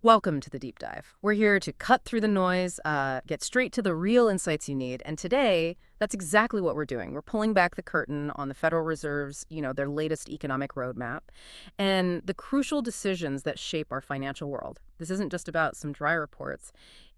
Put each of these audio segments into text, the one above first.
Welcome to the deep dive. We're here to cut through the noise, get straight to the real insights you need. And today, that's exactly what we're doing. We're pulling back the curtain on the Federal Reserve's, their latest economic roadmap and the crucial decisions that shape our financial world. This isn't just about some dry reports.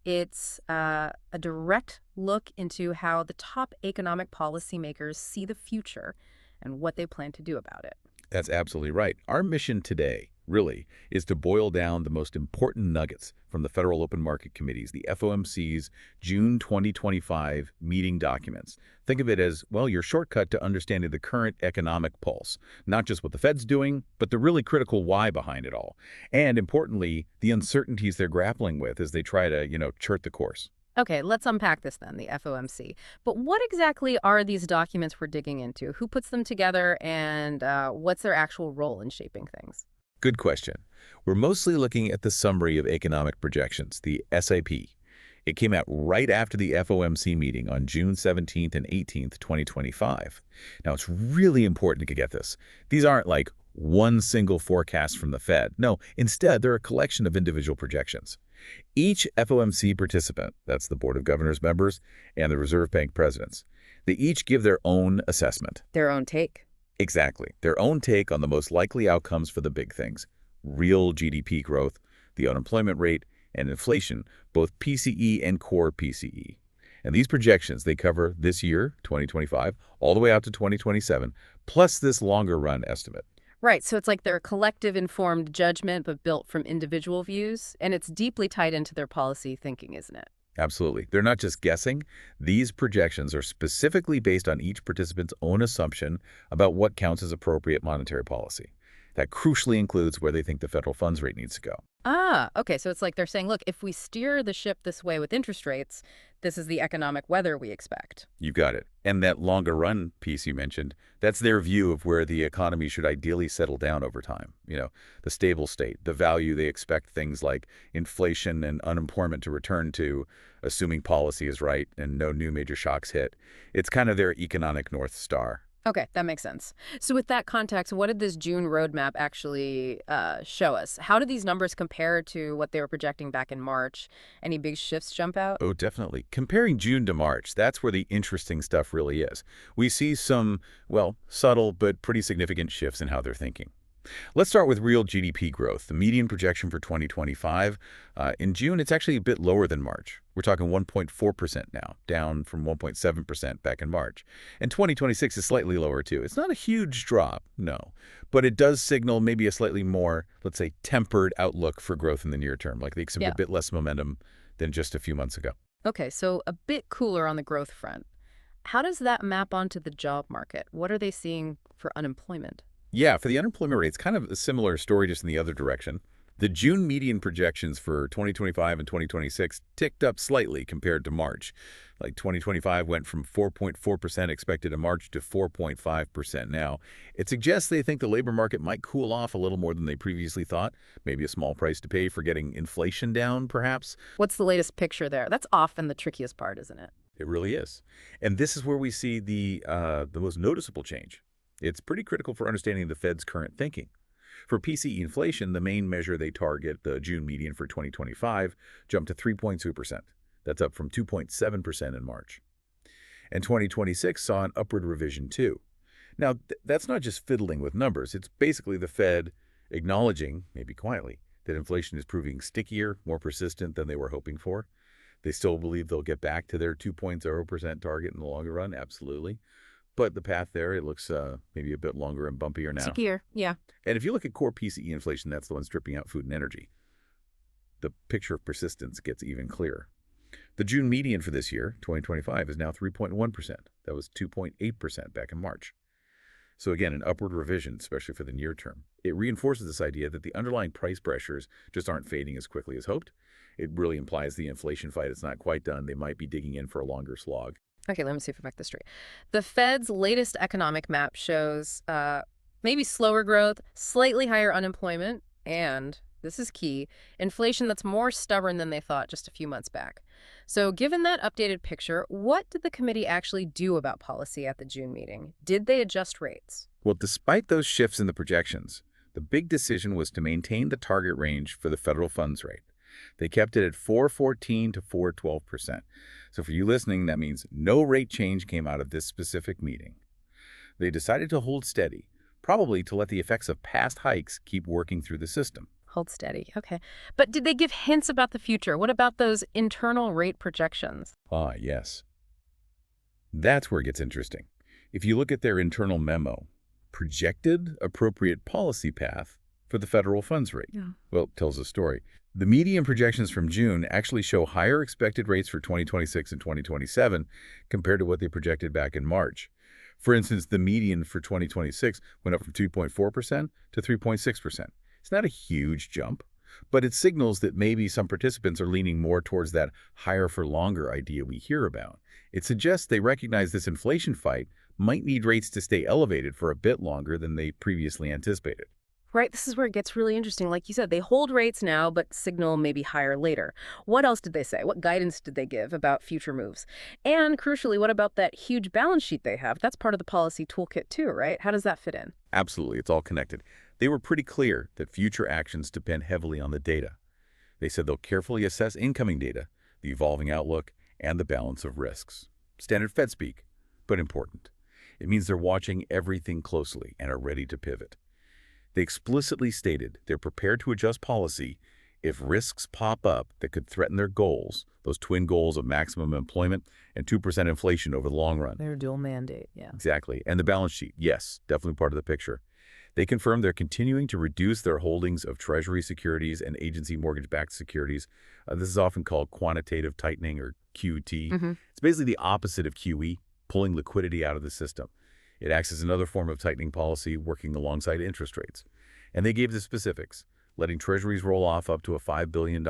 It's a direct look into how the top economic policymakers see the future and what they plan to do about it. That's absolutely right. Our mission today, really, is to boil down the most important nuggets from the Federal Open Market Committee's, the FOMC's June 2025 meeting documents. Think of it as, well, your shortcut to understanding the current economic pulse, not just what the Fed's doing, but the really critical why behind it all. And importantly, the uncertainties they're grappling with as they try to, chart the course. Okay, let's unpack this then, the FOMC. But what exactly are these documents we're digging into? Who puts them together, and what's their actual role in shaping things? Good question. We're mostly looking at the Summary of Economic Projections, the SAP. It came out right after the FOMC meeting on June 17th and 18th, 2025. Now, it's really important to get this. These aren't like one single forecast from the Fed. No, instead, they're a collection of individual projections. Each FOMC participant, that's the Board of Governors members and the Reserve Bank presidents, they each give their own assessment. Their own take. Exactly. Their own take on the most likely outcomes for the big things: real GDP growth, the unemployment rate, and inflation, both PCE and core PCE. And these projections, they cover this year, 2025, all the way out to 2027, plus this longer run estimate. Right, so it's like their collective informed judgment, but built from individual views, and it's deeply tied into their policy thinking, isn't it? Absolutely. They're not just guessing. These projections are specifically based on each participant's own assumption about what counts as appropriate monetary policy. That crucially includes where they think the federal funds rate needs to go. Ah, okay, so it's like they're saying, look, if we steer the ship this way with interest rates, this is the economic weather we expect. You got it. And that longer run piece you mentioned, that's their view of where the economy should ideally settle down over time. The stable state, the value they expect things like inflation and unemployment to return to, assuming policy is right and no new major shocks hit. It's kind of their economic North Star. Okay, that makes sense. So with that context, what did this June roadmap actually show us? How do these numbers compare to what they were projecting back in March? Any big shifts jump out? Oh, definitely. Comparing June to March, that's where the interesting stuff really is. We see some, well, subtle but pretty significant shifts in how they're thinking. Let's start with real GDP growth. The median projection for 2025, in June, it's actually a bit lower than March. We're talking 1.4% now, down from 1.7% back in March. And 2026 is slightly lower, too. It's not a huge drop, no, but it does signal maybe a slightly more, let's say, tempered outlook for growth in the near term, like they exhibit Yeah. a bit less momentum than just a few months ago. Okay, so a bit cooler on the growth front. How does that map onto the job market? What are they seeing for unemployment? Yeah, for the unemployment rate, it's kind of a similar story, just in the other direction. The June median projections for 2025 and 2026 ticked up slightly compared to March. Like 2025 went from 4.4% expected in March to 4.5% now. It suggests they think the labor market might cool off a little more than they previously thought. Maybe a small price to pay for getting inflation down, perhaps. What's the latest picture there? That's often the trickiest part, isn't it? It really is. And this is where we see the most noticeable change. It's pretty critical for understanding the Fed's current thinking. For PCE inflation, the main measure they target, the June median for 2025, jumped to 3.2%. That's up from 2.7% in March. And 2026 saw an upward revision too. Now, that's not just fiddling with numbers. It's basically the Fed acknowledging, maybe quietly, that inflation is proving stickier, more persistent than they were hoping for. They still believe they'll get back to their 2.0% target in the longer run, absolutely. But the path there, it looks maybe a bit longer and bumpier now. Secure, yeah. And if you look at core PCE inflation, that's the one stripping out food and energy. The picture of persistence gets even clearer. The June median for this year, 2025, is now 3.1%. That was 2.8% back in March. So again, an upward revision, especially for the near term. It reinforces this idea that the underlying price pressures just aren't fading as quickly as hoped. It really implies the inflation fight is not quite done. They might be digging in for a longer slog. Okay, let me see if I back this straight. The Fed's latest economic map shows maybe slower growth, slightly higher unemployment, and, this is key, inflation that's more stubborn than they thought just a few months back. So given that updated picture, what did the committee actually do about policy at the June meeting? Did they adjust rates? Well, despite those shifts in the projections, the big decision was to maintain the target range for the federal funds rate. They kept it at 4.14 to 4.12%. So for you listening, that means no rate change came out of this specific meeting. They decided to hold steady, probably to let the effects of past hikes keep working through the system. Hold steady. Okay. But did they give hints about the future? What about those internal rate projections? Ah, yes. That's where it gets interesting. If you look at their internal memo, projected appropriate policy path for the federal funds rate, Yeah. well, it tells a story. The median projections from June actually show higher expected rates for 2026 and 2027 compared to what they projected back in March. For instance, the median for 2026 went up from 2.4% to 3.6%. It's not a huge jump, but it signals that maybe some participants are leaning more towards that higher for longer idea we hear about. It suggests they recognize this inflation fight might need rates to stay elevated for a bit longer than they previously anticipated. Right, this is where it gets really interesting. Like you said, they hold rates now, but signal maybe higher later. What else did they say? What guidance did they give about future moves? And crucially, what about that huge balance sheet they have? That's part of the policy toolkit too, right? How does that fit in? Absolutely, it's all connected. They were pretty clear that future actions depend heavily on the data. They said they'll carefully assess incoming data, the evolving outlook, and the balance of risks. Standard Fed speak, but important. It means they're watching everything closely and are ready to pivot. They explicitly stated they're prepared to adjust policy if risks pop up that could threaten their goals, those twin goals of maximum employment and 2% inflation over the long run. Their dual mandate, yeah. Exactly. And the balance sheet, yes, definitely part of the picture. They confirmed they're continuing to reduce their holdings of Treasury securities and agency mortgage-backed securities. This is often called quantitative tightening or QT. It's basically the opposite of QE, pulling liquidity out of the system. It acts as another form of tightening policy working alongside interest rates. And they gave the specifics, letting Treasuries roll off up to a $5 billion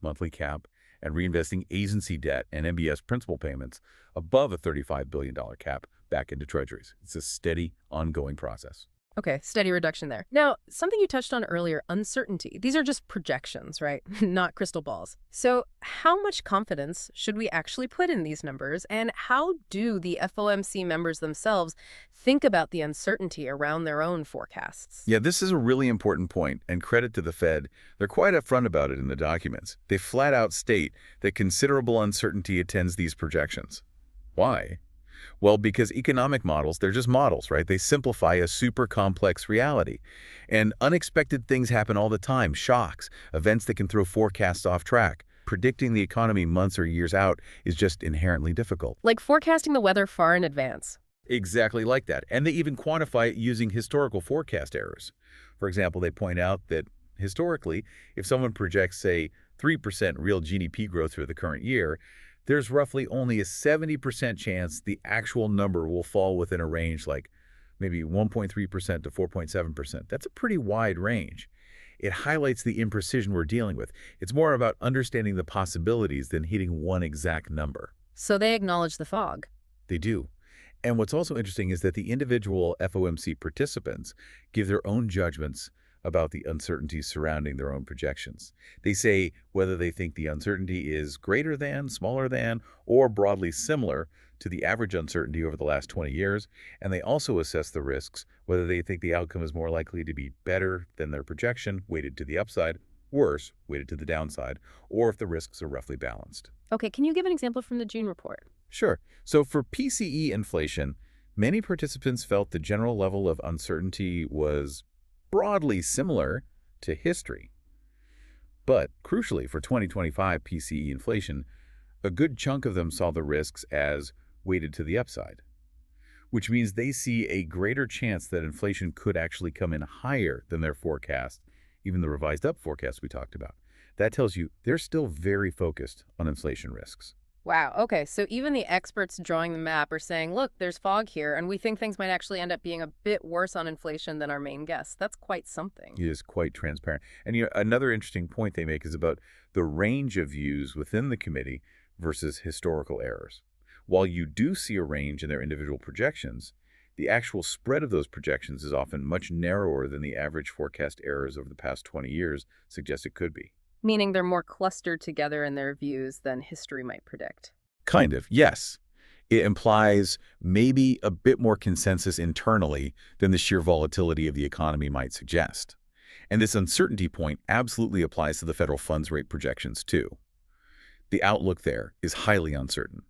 monthly cap and reinvesting agency debt and MBS principal payments above a $35 billion cap back into Treasuries. It's a steady, ongoing process. Okay, steady reduction there. Now, something you touched on earlier, uncertainty. These are just projections, right? Not crystal balls. So how much confidence should we actually put in these numbers? And how do the FOMC members themselves think about the uncertainty around their own forecasts? Yeah, this is a really important point, and credit to the Fed. They're quite upfront about it in the documents. They flat out state that considerable uncertainty attends these projections. Why? Well, because economic models, they're just models, right? They simplify a super complex reality. And unexpected things happen all the time, shocks, events that can throw forecasts off track. Predicting the economy months or years out is just inherently difficult. Like forecasting the weather far in advance. Exactly like that. And they even quantify it using historical forecast errors. For example, they point out that historically, if someone projects, say, 3% real GDP growth for the current year, there's roughly only a 70% chance the actual number will fall within a range like maybe 1.3% to 4.7%. That's a pretty wide range. It highlights the imprecision we're dealing with. It's more about understanding the possibilities than hitting one exact number. So they acknowledge the fog. They do. And what's also interesting is that the individual FOMC participants give their own judgments about the uncertainties surrounding their own projections. They say whether they think the uncertainty is greater than, smaller than, or broadly similar to the average uncertainty over the last 20 years, and they also assess the risks, whether they think the outcome is more likely to be better than their projection, weighted to the upside, worse, weighted to the downside, or if the risks are roughly balanced. Okay, can you give an example from the June report? Sure. So for PCE inflation, many participants felt the general level of uncertainty was broadly similar to history. But crucially, for 2025 PCE inflation, a good chunk of them saw the risks as weighted to the upside, which means they see a greater chance that inflation could actually come in higher than their forecast, even the revised up forecast we talked about. That tells you they're still very focused on inflation risks. Wow. Okay. So even the experts drawing the map are saying, look, there's fog here, and we think things might actually end up being a bit worse on inflation than our main guess. That's quite something. It is quite transparent. And another interesting point they make is about the range of views within the committee versus historical errors. While you do see a range in their individual projections, the actual spread of those projections is often much narrower than the average forecast errors over the past 20 years suggest it could be. Meaning they're more clustered together in their views than history might predict. Kind of, yes. It implies maybe a bit more consensus internally than the sheer volatility of the economy might suggest. And this uncertainty point absolutely applies to the federal funds rate projections, too. The outlook there is highly uncertain.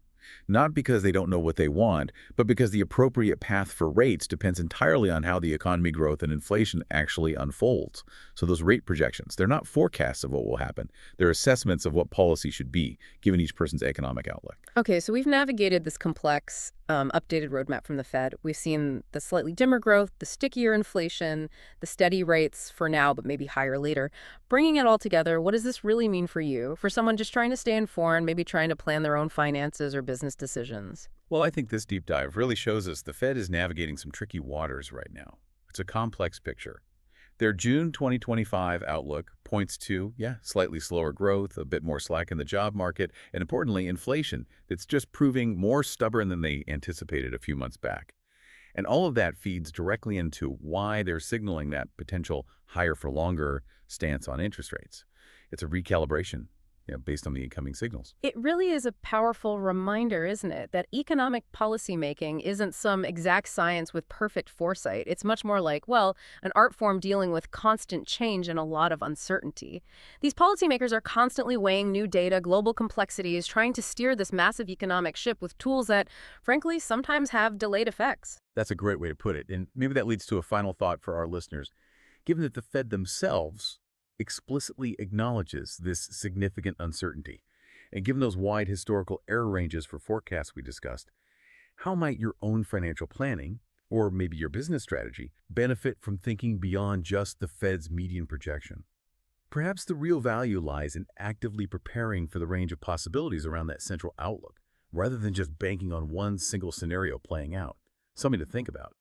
Not because they don't know what they want, but because the appropriate path for rates depends entirely on how the economy growth and inflation actually unfolds. So those rate projections, they're not forecasts of what will happen. They're assessments of what policy should be, given each person's economic outlook. Okay, so we've navigated this complex, updated roadmap from the Fed. We've seen the slightly dimmer growth, the stickier inflation, the steady rates for now, but maybe higher later. Bringing it all together, what does this really mean for you, for someone just trying to stay informed, maybe trying to plan their own finances or business decisions? Well, I think this deep dive really shows us the Fed is navigating some tricky waters right now. It's a complex picture. Their June 2025 outlook points to, slightly slower growth, a bit more slack in the job market, and importantly, inflation that's just proving more stubborn than they anticipated a few months back. And all of that feeds directly into why they're signaling that potential higher for longer stance on interest rates. It's a recalibration, based on the incoming signals. It really is a powerful reminder, isn't it, that economic policymaking isn't some exact science with perfect foresight. It's much more like, well, an art form dealing with constant change and a lot of uncertainty. These policymakers are constantly weighing new data, global complexities, trying to steer this massive economic ship with tools that, frankly, sometimes have delayed effects. That's a great way to put it. And maybe that leads to a final thought for our listeners. Given that the Fed themselves explicitly acknowledges this significant uncertainty, and given those wide historical error ranges for forecasts we discussed, how might your own financial planning, or maybe your business strategy, benefit from thinking beyond just the Fed's median projection? Perhaps the real value lies in actively preparing for the range of possibilities around that central outlook, rather than just banking on one single scenario playing out. Something to think about.